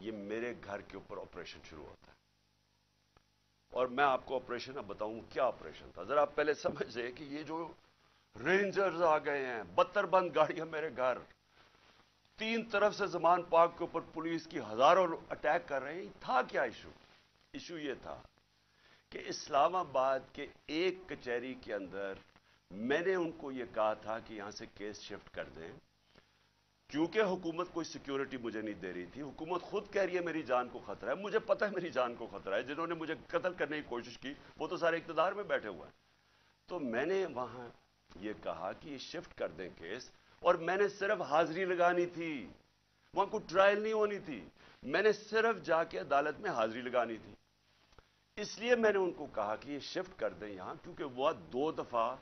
ये मेरे घर के ऊपर ऑपरेशन शुरू होता है। और मैं आपको ऑपरेशन अब बताऊं क्या ऑपरेशन था। जरा आप पहले समझिए कि ये जो रेंजर्स आ गए हैं, 72 बंद गाड़ियां मेरे घर, तीन तरफ से जमान पाक के ऊपर पुलिस की हजारों अटैक कर रहे हैं। था क्या इशू ये था कि इस्लामाबाद के एक कचहरी के अंदर मैंने उनको ये कहा था कि यहां से केस शिफ्ट कर दें, क्योंकि हुकूमत कोई सिक्योरिटी मुझे नहीं दे रही थी। हुकूमत खुद कह रही है मेरी जान को खतरा है, मुझे पता है मेरी जान को खतरा है। जिन्होंने मुझे कत्ल करने की कोशिश की वो तो सारे इख्तिदार में बैठे हुए हैं। तो मैंने वहां ये कहा कि ये शिफ्ट कर दें केस, और मैंने सिर्फ हाजिरी लगानी थी, वहां कोई ट्रायल नहीं होनी थी। मैंने सिर्फ जाके अदालत में हाजिरी लगानी थी। इसलिए मैंने उनको कहा कि ये शिफ्ट कर दें यहां, क्योंकि वह 2 दफा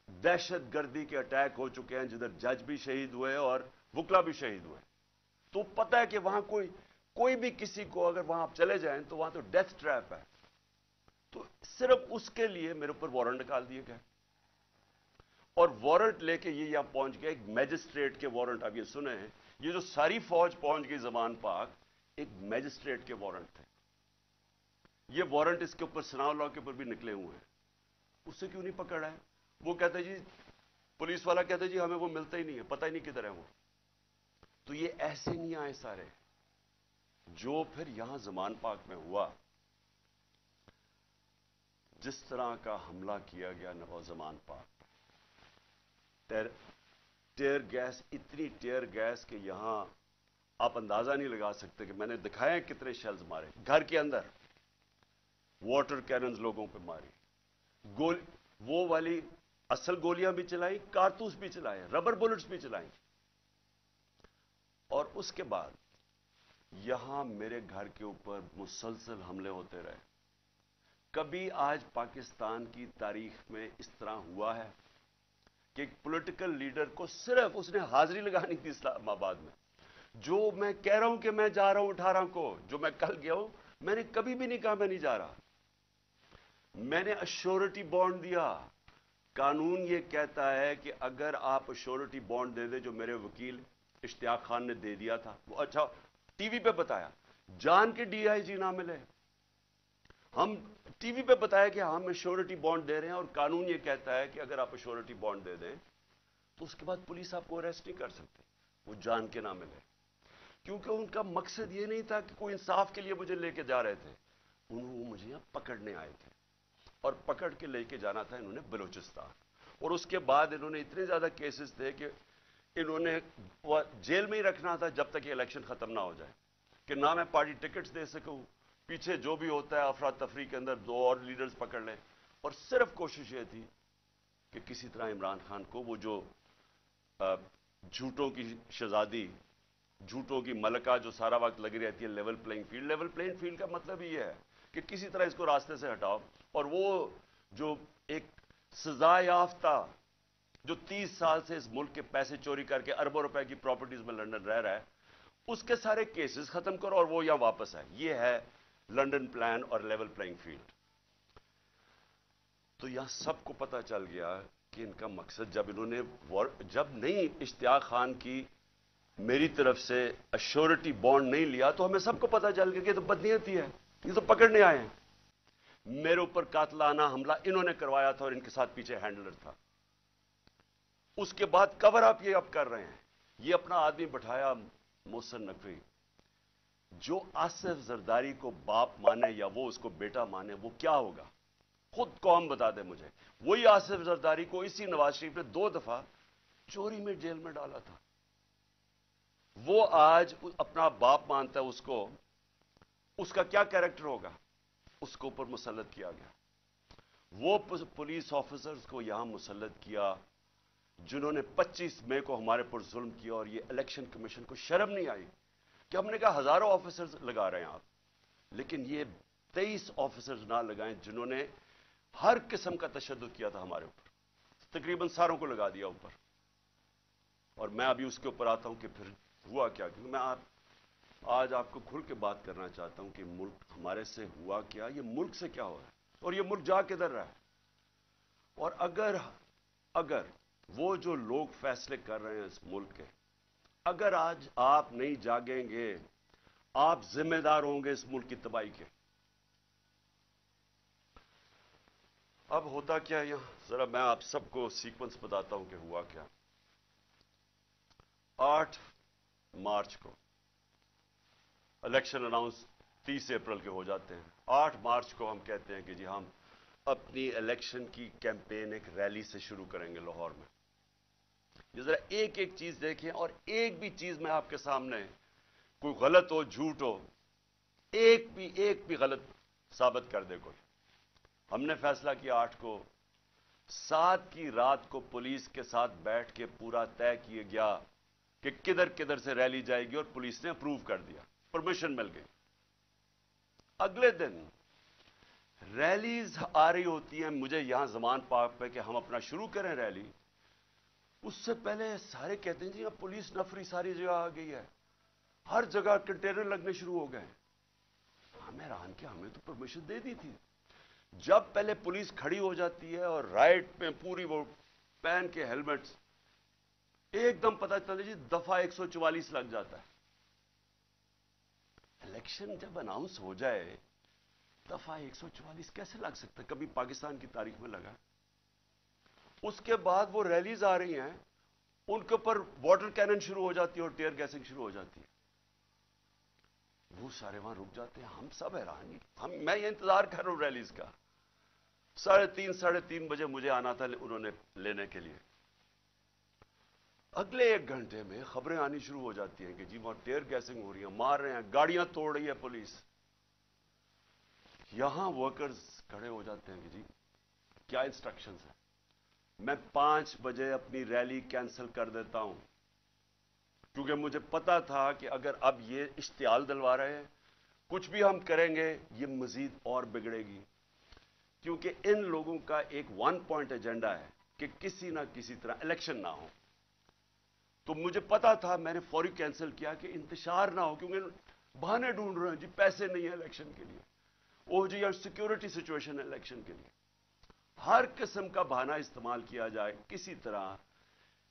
दहशत गर्दी के अटैक हो चुके हैं जिधर जज भी शहीद हुए और वकला भी शहीद हुए। तो पता है कि वहां कोई भी किसी को अगर वहां आप चले जाएं तो वहां तो डेथ ट्रैप है। तो सिर्फ उसके लिए मेरे ऊपर वारंट निकाल दिए गए, और वारंट लेके ये यहां पहुंच गए, एक मैजिस्ट्रेट के वारंट। आप ये सुने हैं, ये जो सारी फौज पहुंच गई जमान पाक, एक मैजिस्ट्रेट के वारंट थे। ये वारंट इसके ऊपर सनाव लॉ के ऊपर भी निकले हुए हैं। उससे क्यों नहीं पकड़ा है? वो कहते जी, पुलिस वाला कहते जी हमें वो मिलता ही नहीं है, पता ही नहीं किधर है वो। तो ये ऐसे नहीं आए सारे। जो फिर यहां जमान पाक में हुआ, जिस तरह का हमला किया गया नवाब जमान पाक, टेयर गैस, इतनी टेयर गैस कि यहां आप अंदाजा नहीं लगा सकते कि मैंने दिखाया कितने शेल्स मारे घर के अंदर। वाटर कैनन्स लोगों पे मारी, वो वाली असल गोलियां भी चलाई, कारतूस भी चलाए, रबर बुलेट्स भी चलाई। और उसके बाद यहां मेरे घर के ऊपर मुसलसल हमले होते रहे। कभी आज पाकिस्तान की तारीख में इस तरह हुआ है कि एक पॉलिटिकल लीडर को सिर्फ उसने हाजिरी लगानी थी इस्लामाबाद में। जो मैं कह रहा हूं कि मैं जा रहा हूं 18 को, जो मैं कल गया हूं, मैंने कभी भी नहीं कहा मैं नहीं जा रहा। मैंने अश्योरिटी बॉन्ड दिया। कानून ये कहता है कि अगर आप अश्योरिटी बॉन्ड दे दे, जो मेरे वकील इश्तियाक खान ने दे दिया था, वो अच्छा टीवी पे बताया, जान के डीआईजी ना मिले, हम टीवी पे बताया कि हम अश्योरिटी बॉन्ड दे रहे हैं, और कानून ये कहता है कि अगर आप अश्योरिटी बॉन्ड दे दें तो उसके बाद पुलिस आपको अरेस्ट नहीं कर सकती, वो जान के ना मिले। क्योंकि उनका मकसद ये नहीं था कि कोई इंसाफ के लिए मुझे लेके जा रहे थे, वो मुझे यहां पकड़ने आए थे, और पकड़ के लेके जाना था इन्होंने बलूचिस्तान। और उसके बाद इन्होंने इतने ज्यादा केसेस थे कि इन्होंने जेल में ही रखना था जब तक ये इलेक्शन खत्म ना हो जाए, कि ना मैं पार्टी टिकट्स दे सकूं, पीछे जो भी होता है अफरा तफरी के अंदर 2 और लीडर्स पकड़ लें। और सिर्फ कोशिश ये थी कि किसी तरह इमरान खान को, वो जो झूठों की शहजादी, झूठों की मलका जो सारा वक्त लगी रहती है level playing field. Level playing field का मतलब ही है कि किसी तरह इसको रास्ते से हटाओ। और वो जो एक सजा याफ्ता, जो 30 साल से इस मुल्क के पैसे चोरी करके अरबों रुपए की प्रॉपर्टीज में लंदन रह रहा है, उसके सारे केसेस खत्म करो और वो यहां वापस आए। ये है लंदन प्लान और लेवल प्लेइंग फील्ड। तो यहां सबको पता चल गया कि इनका मकसद, जब नहीं इश्तियाक खान की मेरी तरफ से अश्योरिटी बॉन्ड नहीं लिया, तो हमें सबको पता चल गया कि तो बदनीयती है, ये तो पकड़ने आए हैं। मेरे ऊपर कातलाना हमला इन्होंने करवाया था और इनके साथ पीछे हैंडलर था। उसके बाद कवर अप ये अब कर रहे हैं। ये अपना आदमी बैठाया मोहसिन नकवी, जो आसिफ जरदारी को बाप माने या वो उसको बेटा माने, वो क्या होगा खुद कौम बता दे मुझे। वही आसिफ जरदारी को इसी नवाज शरीफ ने 2 दफा चोरी में जेल में डाला था। वो आज अपना बाप मानता है उसको, उसका क्या कैरेक्टर होगा, उसके ऊपर मुसल्लत किया गया। वो पुलिस ऑफिसर्स को यहां मुसल्लत किया जिन्होंने 25 मई को हमारे पर जुल्म किया। और ये इलेक्शन कमीशन को शर्म नहीं आई कि हमने कहा हजारों ऑफिसर्स लगा रहे हैं आप, लेकिन ये 23 ऑफिसर्स ना लगाएं जिन्होंने हर किस्म का तशद्दुद किया था हमारे ऊपर, तकरीबन सारों को लगा दिया ऊपर। और मैं अभी उसके ऊपर आता हूं कि फिर हुआ क्या, क्योंकि मैं आज आपको खुल के बात करना चाहता हूं कि मुल्क हमारे से हुआ क्या, ये मुल्क से क्या हो रहा है, और ये मुल्क जा किधर रहा है। और अगर वो जो लोग फैसले कर रहे हैं इस मुल्क के, अगर आज आप नहीं जागेंगे, آپ ذمہ دار ہوں گے اس ملک کی تباہی کے. اب ہوتا کیا یہاں، ذرا میں آپ سب کو سیکوینس بتاتا ہوں کہ ہوا کیا. 8 مارچ کو الیکشن اناؤنس 30 اپریل کے ہو جاتے ہیں. 8 مارچ کو ہم کہتے ہیں کہ جی ہم اپنی الیکشن کی کیمپین ایک ریلی سے شروع کریں گے لاہور میں. یہ ذرا ایک ایک چیز دیکھیں، اور ایک بھی چیز میں آپ کے سامنے کوئی غلط ہو، جھوٹ ہو، ایک بھی غلط ثابت کر دے کوئی. ہم نے فیصلہ کیا 8 کو، 7 کی رات کو پولیس کے ساتھ بیٹھ کے پورا طے کیا گیا کہ کدھر کدھر سے ریلی جائے گی، اور پولیس نے اپروو کر دیا، پرمیشن مل گئی. اگلے دن ریلیز آ رہی ہوتی ہیں مجھے یہاں زمان پارک پہ کہ ہم اپنا شروع کریں ریلی. اس سے پہلے سارے کہتے ہیں جی اب پولیس نفری ساری جگہ آ گئی ہے، ہر جگہ کنٹینر لگنے شروع ہو گئے. ہمیں حیران کہ ہمیں تو پرمیشن دے دی تھی. جب پہلے پولیس کھڑی ہو جاتی ہے اور رائٹ پہ پوری وہ پہن کے ہیلمٹس، ایک دم پتہ چلتا جی دفعہ 144 لگ جاتا ہے. الیکشن جب اناؤنس ہو جائے دفعہ 144 کیسے لگ سکتا ہے؟ کبھی پاکستان کی تاریخ میں لگا؟ اس کے بعد وہ ریلیز آ رہی ہیں، ان کے اوپر واٹر کینن شروع ہو جاتی ہے اور ٹیئر گیسنگ شروع ہو جاتی ہے. وہ سارے وہاں رک جاتے ہیں. ہم سب حیران، میں یہ انتظار کر رہا ہوں ریلیز کا. 3:30 بجے مجھے آنا تھا انہوں نے لینے کے لیے. اگلے 1 گھنٹے میں خبریں آنی شروع ہو جاتی ہیں کہ جی وہاں ٹیئر گیسنگ ہو رہی ہے، مار رہے ہیں، گاڑیاں توڑ رہی ہے پولیس. یہاں ورکرز کھڑے ہو جاتے ہیں کہ جی کیا انسٹرکشنز ہیں. میں 5 بجے اپنی ریلی کینسل کر دیتا ہوں، کیونکہ مجھے پتا تھا کہ اگر اب یہ اشتعال دلوا رہے ہیں، کچھ بھی ہم کریں گے یہ مزید اور بگڑے گی. کیونکہ ان لوگوں کا ایک 1 پوائنٹ ایجنڈا ہے کہ کسی نہ کسی طرح الیکشن نہ ہو. تو مجھے پتا تھا، میں نے فوری کینسل کیا کہ انتشار نہ ہو، کیونکہ بہانے ڈھونڈ رہے ہیں جی پیسے نہیں ہیں الیکشن کے لیے، او جی اور سیکیورٹی سچویشن ہے الیکشن کے لیے. ہر قسم کا بہانہ استعمال کیا جائے کسی طرح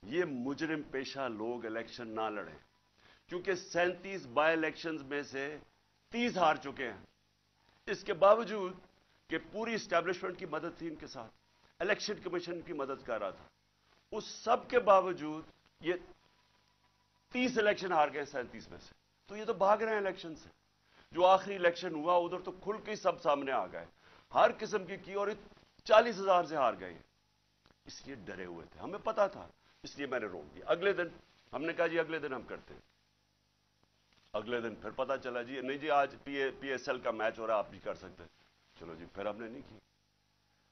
یہ مجرم پیشہ لوگ الیکشن نہ لڑیں. کیونکہ 37 بائی الیکشنز میں سے 30 ہار چکے ہیں. اس کے باوجود کہ پوری اسٹیبلشمنٹ کی مدد تھی ان کے ساتھ، الیکشن کمیشن کی مدد کر رہا تھا، اس سب کے باوجود یہ 30 الیکشن ہار گئے 37 میں سے. تو یہ تو بھاگ رہے ہیں الیکشن سے. جو آخری الیکشن ہوا ادھر تو کھل کے سب سامنے آ گئے، ہر قسم کی اور 40,000 سے ہار گئے. اس لیے ڈرے ہوئے تھے، ہمیں پتا تھا، اس لیے میں نے روک دیا. اگلے دن ہم نے کہا جی اگلے دن ہم کرتے ہیں. اگلے دن پھر پتا چلا جی نہیں جی آج پی ایس ایل کا میچ ہو رہا ہے، آپ بھی کر سکتے ہیں. چلو جی پھر ہم نے نہیں کی.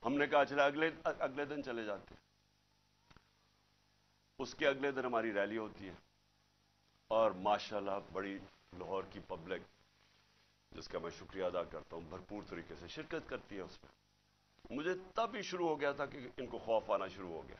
ہم نے کہا چلا اگلے دن چلے جاتے ہیں. اس کے اگلے دن ہماری ریلی ہوتی ہے، اور ماشاءاللہ بڑی لاہور کی پبلک، جس کا میں شکریہ ادا کرتا ہوں، بھرپور طریقے سے شرکت کرتی ہے اس میں. مجھے تب ہی شروع ہو گیا تھا کہ ان کو خوف آنا شروع ہو گیا.